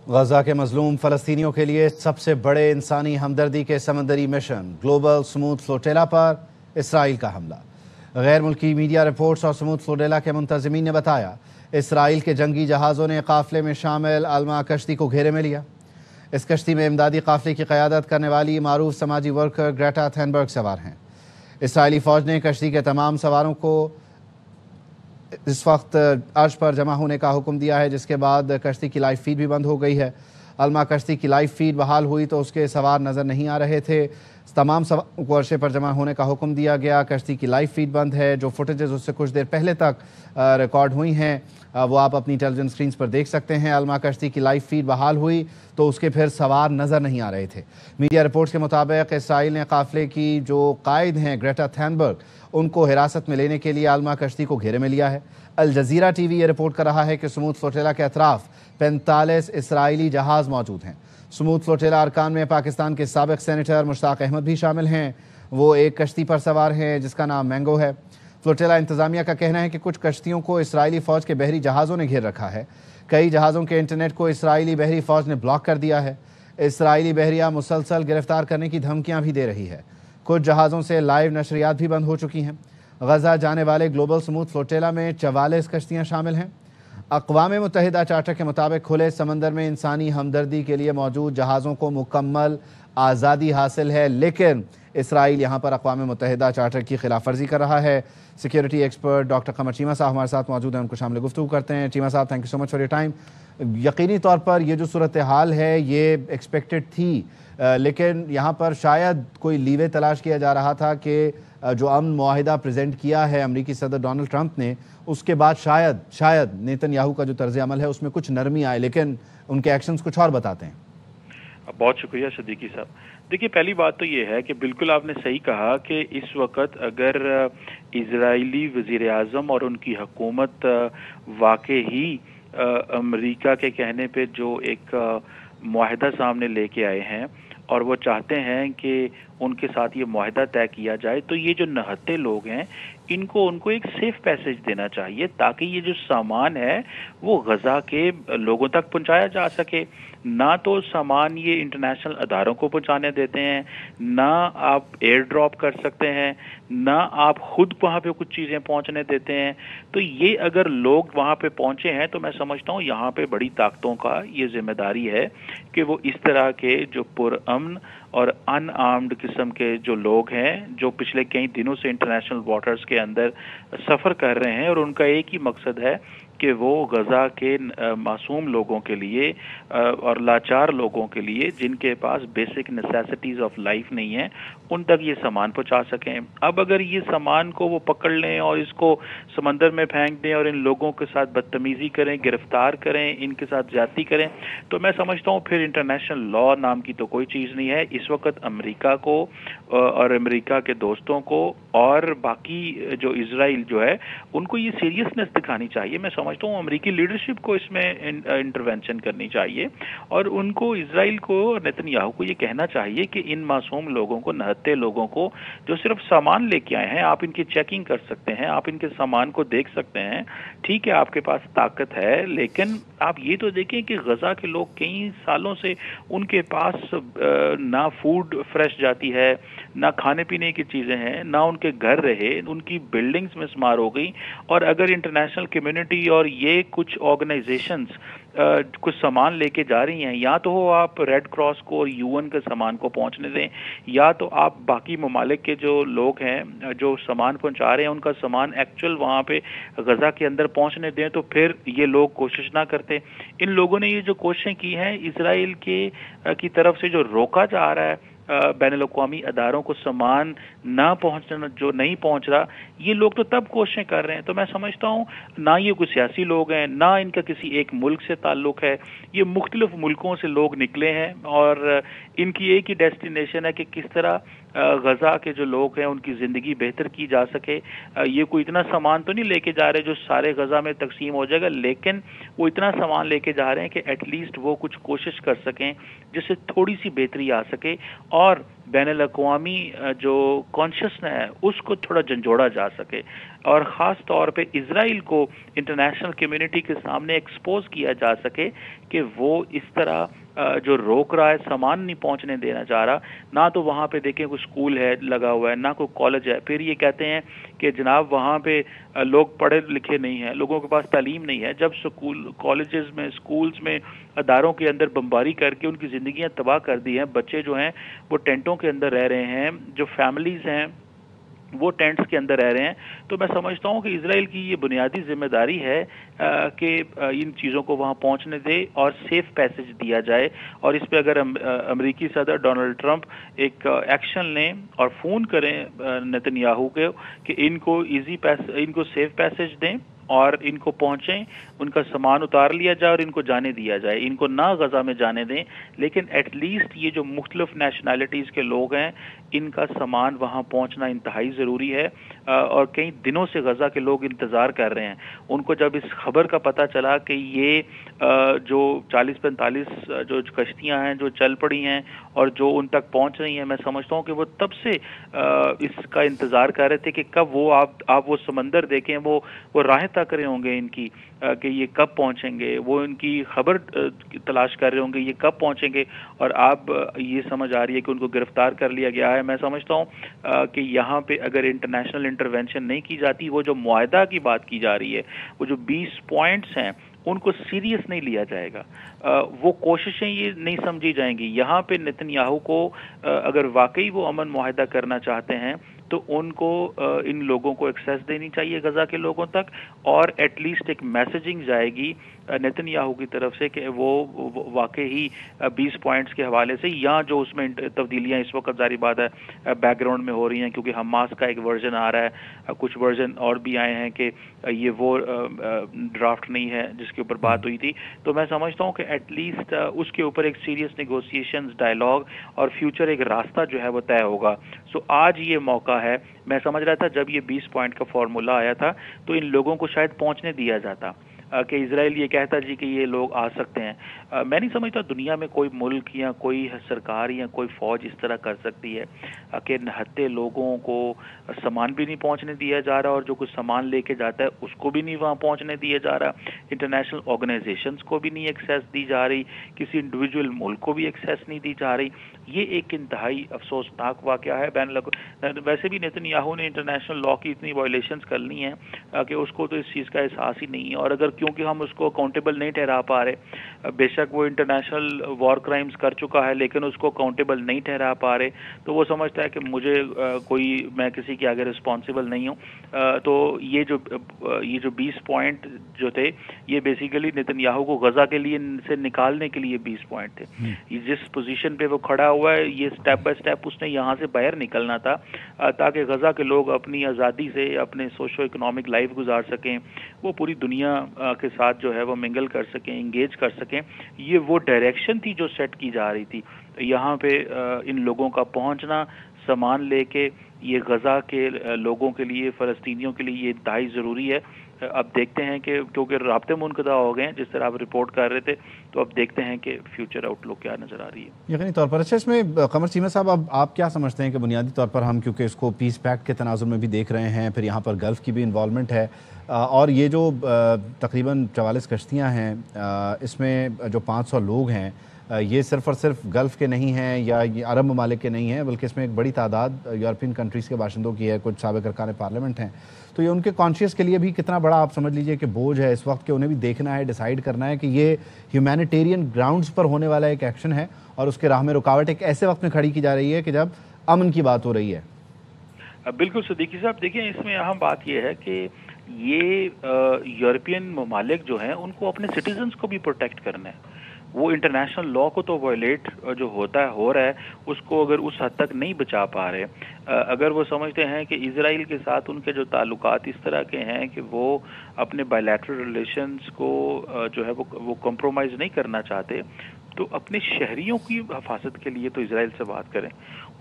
غزہ کے مظلوم فلسطینیوں کے لیے سب سے بڑے انسانی ہمدردی کے سمندری مشن گلوبل سموتھ فلوٹیلا پر اسرائیل کا حملہ۔ غیر ملکی میڈیا رپورٹس اور سموتھ فلوٹیلا کے منتظمین نے بتایا اسرائیل کے جنگی جہازوں نے قافلے میں شامل الما کشتی کو گھیرے میں لیا۔ اس کشتی میں امدادی قافلے کی قیادت کرنے والی معروف سماجی ورکر گریٹا تھنبرگ سوار ہیں۔ اسرائیلی فوج نے کشتی کے تمام سواروں کو اس وقت عرش پر جمع ہونے کا حکم دیا ہے، جس کے بعد کشتی کی لائیو فیڈ بھی بند ہو گئی ہے۔ الما کشتی کی لائیو فیڈ بحال ہوئی تو اس کے سوار نظر نہیں آ رہے تھے۔ تمام سواروں کو عرشے پر جمع ہونے کا حکم دیا گیا۔ کشتی کی لائیو فیڈ بند ہے۔ جو فوٹیجز اس سے کچھ دیر پہلے تک ریکارڈ ہوئی ہیں وہ آپ اپنی ٹیلی ویژن سکرینز پر دیکھ سکتے ہیں۔ الما کشتی کی لائیو فیڈ بحال ہوئی تو اس کے پھر سوار نظر نہیں آ رہے تھے۔ میڈیا رپورٹس کے مطابق اسرائیل نے قافلے کی جو قائد ہیں گریٹا تھنبرگ ان کو حراست میں لینے کے لیے الما کشتی کو گھیرے میں لیا ہے۔ الجزیرہ ٹی وی یہ رپورٹ کر رہا ہے کہ سموتھ فلوٹیلا کے اطراف 45 اسرائیلی جہاز موجود ہیں۔ سموتھ فلوٹیلا ارکان میں پاکستان کے سابق سینیٹر مشتاق احمد بھی شامل ہیں۔ وہ ایک کشتی پر سوار ہیں جس کا نام مینگو ہے۔ فلوٹیلا انتظامیہ کا کہنا ہے کہ کچھ کشتیوں کو اسرائیلی فوج کے بحری جہازوں نے گھیر رکھا ہے۔ کئی جہازوں کے انٹرنیٹ کو اسرائیلی بحری فوج نے بلاک کر دیا ہے۔ اسرائیلی بحریہ مسلسل گرفتار کرنے کی دھمکیاں بھی دے رہی ہے۔ کچھ جہازوں سے لائیو نشریات بھی بند ہو چکی ہیں۔ غزہ جانے والے گلوبل سموتھ فلوٹیلا میں 44 کشتیاں شامل ہیں۔ اقوام متحدہ چارٹر کے مطابق کھلے سمندر میں انسانی ہمدردی کے لیے موجود جہازوں کو مکمل آزادی حاصل ہے، لیکن اسرائیل یہاں پر اقوام متحدہ چارٹر کی خلاف ورزی کر رہا ہے۔ Security expert doctor Qamar Cheema صاحب ہمارے ساتھ موجود ہیں، ان کو شامل گفتگو کرتے ہیں۔ چیمہ صاحب، thank you so much for your time. یقینی طور پر یہ جو صورتحال ہے یہ ایکسپیکٹڈ تھی، لیکن یہاں پر شاید کوئی لیوے تلاش کیا جا رہا تھا کہ جو امن معاہدہ پریزنٹ کیا ہے امریکی صدر ڈونلڈ ٹرمپ نے، اس کے بعد شاید نیتن یاہو کا جو طرز عمل ہے اس میں کچھ نرمی آئے، لیکن ان کے ایکشنز کچھ اور بتاتے ہیں۔ بہت شکریہ صدیقی صاحب۔ دیکھیے، پہلی بات تو یہ ہے کہ بالکل آپ نے صحیح کہا کہ اس وقت اگر اسرائیلی وزیر اعظم اور ان کی حکومت واقع ہی امریکہ کے کہنے پہ جو ایک معاہدہ سامنے لے کے آئے ہیں اور وہ چاہتے ہیں کہ ان کے ساتھ یہ معاہدہ طے کیا جائے، تو یہ جو نہتے لوگ ہیں ان کو ایک سیف پیسج دینا چاہیے تاکہ یہ جو سامان ہے وہ غزہ کے لوگوں تک پہنچایا جا سکے۔ نہ تو سامان یہ انٹرنیشنل اداروں کو پہنچانے دیتے ہیں، نہ آپ ایئر ڈراپ کر سکتے ہیں، نہ آپ خود وہاں پہ کچھ چیزیں پہنچنے دیتے ہیں۔ تو یہ اگر لوگ وہاں پہ پہنچے ہیں تو میں سمجھتا ہوں یہاں پہ بڑی طاقتوں کا یہ ذمہ داری ہے کہ وہ اس طرح کے جو پرامن اور ان آرمڈ قسم کے جو لوگ ہیں جو پچھلے کئی دنوں سے انٹرنیشنل واٹرز کے اندر سفر کر رہے ہیں اور ان کا ایک ہی مقصد ہے کہ وہ غزہ کے معصوم لوگوں کے لیے اور لاچار لوگوں کے لیے جن کے پاس بیسک نیسیسٹیز آف لائف نہیں ہیں ان تک یہ سامان پہنچا سکیں۔ اب اگر یہ سامان کو وہ پکڑ لیں اور اس کو سمندر میں پھینک دیں اور ان لوگوں کے ساتھ بدتمیزی کریں، گرفتار کریں، ان کے ساتھ زیادتی کریں، تو میں سمجھتا ہوں پھر انٹرنیشنل لا نام کی تو کوئی چیز نہیں ہے۔ اس وقت امریکہ کو اور امریکہ کے دوستوں کو اور باقی جو اسرائیل جو ہے ان کو یہ سیریسنس دکھانی چاہیے۔ میں سمجھتا ہوں امریکی لیڈرشپ کو اس میں انٹروینشن کرنی چاہیے اور ان کو اسرائیل کو اور نیتن یاہو کو یہ کہنا چاہیے کہ ان معصوم لوگوں کو، نہتے لوگوں کو جو صرف سامان لے کے آئے ہیں، آپ ان کی چیکنگ کر سکتے ہیں، آپ ان کے سامان کو دیکھ سکتے ہیں، ٹھیک ہے آپ کے پاس طاقت ہے، لیکن آپ یہ تو دیکھیں کہ غزہ کے لوگ کئی سالوں سے ان کے پاس نہ فوڈ فریش جاتی ہے، نہ کھانے پینے کی چیزیں ہیں، نہ ان کے گھر رہے، ان کی بلڈنگز مسمار ہو گئی۔ اور اگر انٹرنیشنل کمیونٹی اور یہ کچھ آرگنائزیشنز کچھ سامان لے کے جا رہی ہیں، یا تو وہ آپ ریڈ کراس کو اور یو این کے سامان کو پہنچنے دیں، یا تو آپ باقی ممالک کے جو لوگ ہیں جو سامان پہنچا رہے ہیں ان کا سامان ایکچوئل وہاں پہ غزہ کے اندر پہنچنے دیں، تو پھر یہ لوگ کوشش نہ کرتے۔ ان لوگوں نے یہ جو کوششیں کی ہیں اسرائیل کی طرف سے جو روکا جا رہا ہے بین الاقوامی اداروں کو سامان نہ پہنچنا، جو نہیں پہنچ رہا، یہ لوگ تو تب کوششیں کر رہے ہیں۔ تو میں سمجھتا ہوں نہ یہ کوئی سیاسی لوگ ہیں، نہ ان کا کسی ایک ملک سے تعلق ہے، یہ مختلف ملکوں سے لوگ نکلے ہیں اور ان کی ایک ہی ڈیسٹینیشن ہے کہ کس طرح غزہ کے جو لوگ ہیں ان کی زندگی بہتر کی جا سکے۔ یہ کوئی اتنا سامان تو نہیں لے کے جا رہے جو سارے غزہ میں تقسیم ہو جائے گا، لیکن وہ اتنا سامان لے کے جا رہے ہیں کہ ایٹ لیسٹ وہ کچھ کوشش کر سکیں جس سے تھوڑی سی بہتری آ سکے۔ اور बैन-अल-अक़वामी जो कॉन्शियसनेस है उसको थोड़ा झंझोड़ा जा सके, और ख़ास तौर पे इजराइल को इंटरनेशनल कम्युनिटी के सामने एक्सपोज किया जा सके कि वो इस तरह जो रोक रहा है, सामान नहीं पहुंचने देना चाह रहा। ना तो वहाँ पे देखें कोई स्कूल है लगा हुआ है, ना कोई कॉलेज है, फिर ये कहते हैं कि जनाब वहाँ पे लोग पढ़े लिखे नहीं हैं, लोगों के पास तालीम नहीं है। जब स्कूल कॉलेजेस में, स्कूल्स में, अदारों के अंदर बमबारी करके उनकी ज़िंदगियां तबाह कर दी हैं, बच्चे जो हैं वो टेंटों के अंदर रह रहे हैं, जो फैमिलीज़ हैं वो टेंट्स के अंदर रह रहे हैं, तो मैं समझता हूँ कि इजराइल की ये बुनियादी जिम्मेदारी है कि इन चीज़ों को वहाँ पहुँचने दे और सेफ पैसेज दिया जाए। और इस पे अगर अमेरिकी सदर डोनाल्ड ट्रंप एक एक्शन लें और फ़ोन करें नेतन्याहू को कि इनको इनको सेफ पैसेज दें और इनको पहुंचें, उनका सामान उतार लिया जाए और इनको जाने दिया जाए, इनको ना गजा में जाने दें, लेकिन एटलीस्ट ये जो मुख्तलिफ नेशनैलिटीज़ के लोग हैं इनका सामान वहाँ पहुँचना इंतहाई ज़रूरी है। और कई दिनों से गजा के लोग इंतज़ार कर रहे हैं। उनको जब इस खबर का पता चला कि ये जो 40-45 जो कश्तियाँ हैं जो चल पड़ी हैं और जो उन तक पहुँच रही हैं, मैं समझता हूँ कि वो तब से इसका इंतज़ार कर रहे थे कि कब वो आप वो समंदर देखें, वो राहें तक रहे होंगे इनकी कि ये कब पहुंचेंगे, वो इनकी खबर तलाश कर रहे होंगे ये कब पहुंचेंगे, और आप ये समझ आ रही है कि उनको गिरफ्तार कर लिया गया है। मैं समझता हूं कि यहाँ पे अगर इंटरनेशनल इंटरवेंशन नहीं की जाती, वो जो मुआहदा की बात की जा रही है, वो जो 20 पॉइंट्स हैं उनको सीरियस नहीं लिया जाएगा, वो कोशिशें ये नहीं समझी जाएंगी। यहाँ पे नेतन्याहू को अगर वाकई वो अमन मुआहदा करना चाहते हैं तो उनको इन लोगों को एक्सेस देनी चाहिए गजा के लोगों तक, और एटलीस्ट एक मैसेजिंग जाएगी नेतन्याहू की तरफ से कि वो वाकई ही 20 पॉइंट्स के हवाले से, या जो उसमें तब्दीलियां इस वक्त जारी बात है बैकग्राउंड में हो रही हैं, क्योंकि हमास का एक वर्जन आ रहा है, कुछ वर्जन और भी आए हैं कि ये वो ड्राफ्ट नहीं है जिसके ऊपर बात हुई थी। तो मैं समझता हूँ कि एटलीस्ट उसके ऊपर एक सीरियस नेगोशिएशंस, डायलॉग और फ्यूचर एक रास्ता जो है वो तय होगा। सो आज ये मौका है। मैं समझ रहा था जब ये 20 पॉइंट का फॉर्मूला आया था तो इन लोगों को शायद पहुंचने दिया जाता कि इजराइल ये कहता जी कि ये लोग आ सकते हैं। मैं नहीं समझता दुनिया में कोई मुल्क या कोई सरकार या कोई फौज इस तरह कर सकती है कि निहत्थे लोगों को सामान भी नहीं पहुंचने दिया जा रहा, और जो कुछ सामान लेके जाता है उसको भी नहीं वहां पहुंचने दिया जा रहा, इंटरनेशनल ऑर्गेनाइजेशंस को भी नहीं एक्सेस दी जा रही, किसी इंडिविजुअल मुल्क को भी एक्सेस नहीं दी जा रही। ये एक इंतहाई अफसोसनाक वाकया है। वैसे भी नेतन्याहू ने इंटरनेशनल लॉ की इतनी वायलेशंस कर ली हैं कि उसको तो इस चीज़ का एहसास ही नहीं है, और अगर क्योंकि हम उसको अकाउंटेबल नहीं ठहरा पा रहे, बेशक वो इंटरनेशनल वॉर क्राइम्स कर चुका है लेकिन उसको अकाउंटेबल नहीं ठहरा पा रहे, तो वो समझता है कि मुझे मैं किसी के आगे रिस्पॉन्सिबल नहीं हूँ। तो ये जो 20 पॉइंट जो थे ये बेसिकली नेतन्याहू को गजा के लिए से निकालने के लिए 20 पॉइंट थे। ये जिस पोजीशन पे वो खड़ा हुआ है, ये स्टेप बाय स्टेप उसने यहाँ से बाहर निकलना था ताकि गजा के लोग अपनी आज़ादी से अपने सोशो इकोनॉमिक लाइफ गुजार सकें, वो पूरी दुनिया के साथ जो है वो मिंगल कर सकें, इंगेज कर सकें। ये वो डायरेक्शन थी जो सेट की जा रही थी। यहाँ पे इन लोगों का पहुंचना सामान लेके ये गजा के लोगों के लिए, फ़लस्तीनियों के लिए ये इंतहाई ज़रूरी है। अब देखते हैं कि क्योंकि राब्ते मुनक़ता हो गए हैं जिस तरह आप रिपोर्ट कर रहे थे, तो अब देखते हैं कि फ्यूचर आउटलुक क्या नज़र आ रही है। यकीनी तौर पर। अच्छा, इसमें कमर चीमा साहब, अब आप क्या समझते हैं कि बुनियादी तौर पर हम क्योंकि इसको पीस पैक्ट के तनाजुर में भी देख रहे हैं, फिर यहाँ पर गल्फ़ की भी इन्वॉल्वमेंट है, और ये जो तकरीबन 44 कश्तियाँ हैं, इसमें जो 500 लोग हैं, ये सिर्फ़ और सिर्फ गल्फ़ के नहीं हैं या ये अरब ममालिक के नहीं हैं, बल्कि इसमें एक बड़ी तादाद यूरोपियन कंट्रीज़ के बाशिंदों की है, कुछ साबिक़ अरकान पार्लियामेंट हैं। तो ये उनके कॉन्शियस के लिए भी कितना बड़ा आप समझ लीजिए कि बोझ है इस वक्त, कि उन्हें भी देखना है, डिसाइड करना है कि ये ह्यूमैनिटेरियन ग्राउंड्स पर होने वाला एक एक्शन है और उसके राह में रुकावट एक ऐसे वक्त में खड़ी की जा रही है कि जब अमन की बात हो रही है। बिल्कुल सिद्दीकी साहब, देखिए इसमें अहम बात यह है कि ये यूरोपियन ममालिक जो हैं उनको अपने सिटीजन्स को भी प्रोटेक्ट करना है। वो इंटरनेशनल लॉ को तो वायलेट जो हो रहा है उसको अगर उस हद तक नहीं बचा पा रहे, अगर वो समझते हैं कि इजराइल के साथ उनके जो ताल्लुकात इस तरह के हैं कि वो अपने बायलैटरल रिलेशंस को जो है वो कॉम्प्रोमाइज़ नहीं करना चाहते, तो अपने शहरियों की हिफाजत के लिए तो इजराइल से बात करें।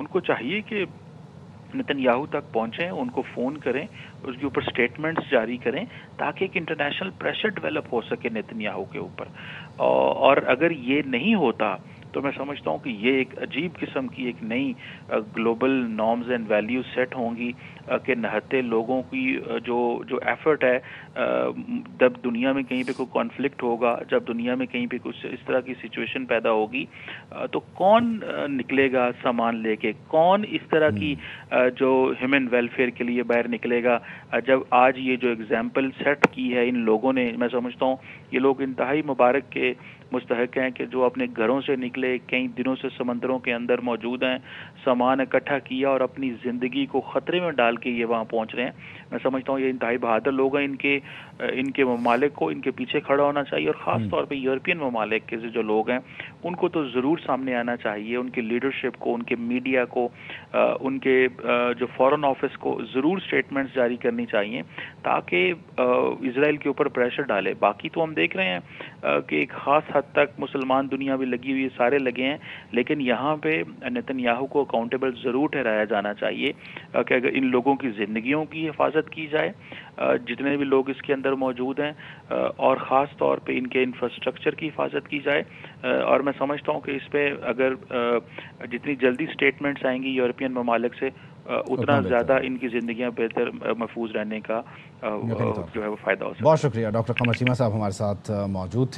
उनको चाहिए कि नेतन्याहू तक पहुंचें, उनको फ़ोन करें, उसके ऊपर स्टेटमेंट्स जारी करें ताकि एक इंटरनेशनल प्रेशर डेवलप हो सके नेतन्याहू के ऊपर। और अगर ये नहीं होता तो मैं समझता हूँ कि ये एक अजीब किस्म की एक नई global norms and values set होंगी कि नहते लोगों की जो जो एफर्ट है, जब दुनिया में कहीं पे कोई कॉन्फ्लिक्ट होगा, जब दुनिया में कहीं पे कुछ इस तरह की सिचुएशन पैदा होगी, तो कौन निकलेगा सामान लेके, कौन इस तरह की जो ह्यूमन वेलफेयर के लिए बाहर निकलेगा। जब आज ये जो एग्जाम्पल सेट की है इन लोगों ने, मैं समझता हूँ ये लोग इंतहाई मुबारक के मुस्तहक हैं कि जो अपने घरों से निकले, कई दिनों से समंदरों के अंदर मौजूद हैं, सामान इकट्ठा किया और अपनी ज़िंदगी को ख़तरे में डाल के ये वहाँ पहुँच रहे हैं। मैं समझता हूँ ये इंतहाई बहादुर लोग हैं। इनके ममालिक को इनके पीछे खड़ा होना चाहिए, और ख़ास तौर पे यूरोपियन ममालिक के जो लोग हैं उनको तो ज़रूर सामने आना चाहिए, उनकी लीडरशिप को, उनके मीडिया को, उनके जो फॉरेन ऑफिस को ज़रूर स्टेटमेंट्स जारी करनी चाहिए ताकि इसराइल के ऊपर प्रेशर डाले। बाकी तो हम देख रहे हैं कि एक ख़ास हद तक मुसलमान दुनिया भी लगी हुई है, सारे लगे हैं, लेकिन यहाँ पे नेतन्याहू को अकाउंटेबल ज़रूर ठहराया जाना चाहिए कि अगर इन लोगों की ज़िंदगियों की हिफाजत की जाए, जितने भी लोग इसके अंदर मौजूद हैं, और ख़ास तौर पे इनके इंफ्रास्ट्रक्चर की हिफाजत की जाए। और मैं समझता हूँ कि इस पर अगर जितनी जल्दी स्टेटमेंट्स आएंगी यूरोपियन ममालिक से, उतना ज़्यादा इनकी ज़िंदगियाँ बेहतर महफूज रहने का जो है वो फ़ायदा हो सकता है। बहुत शुक्रिया। डॉक्टर कमर चीमा साहब हमारे साथ मौजूद थे।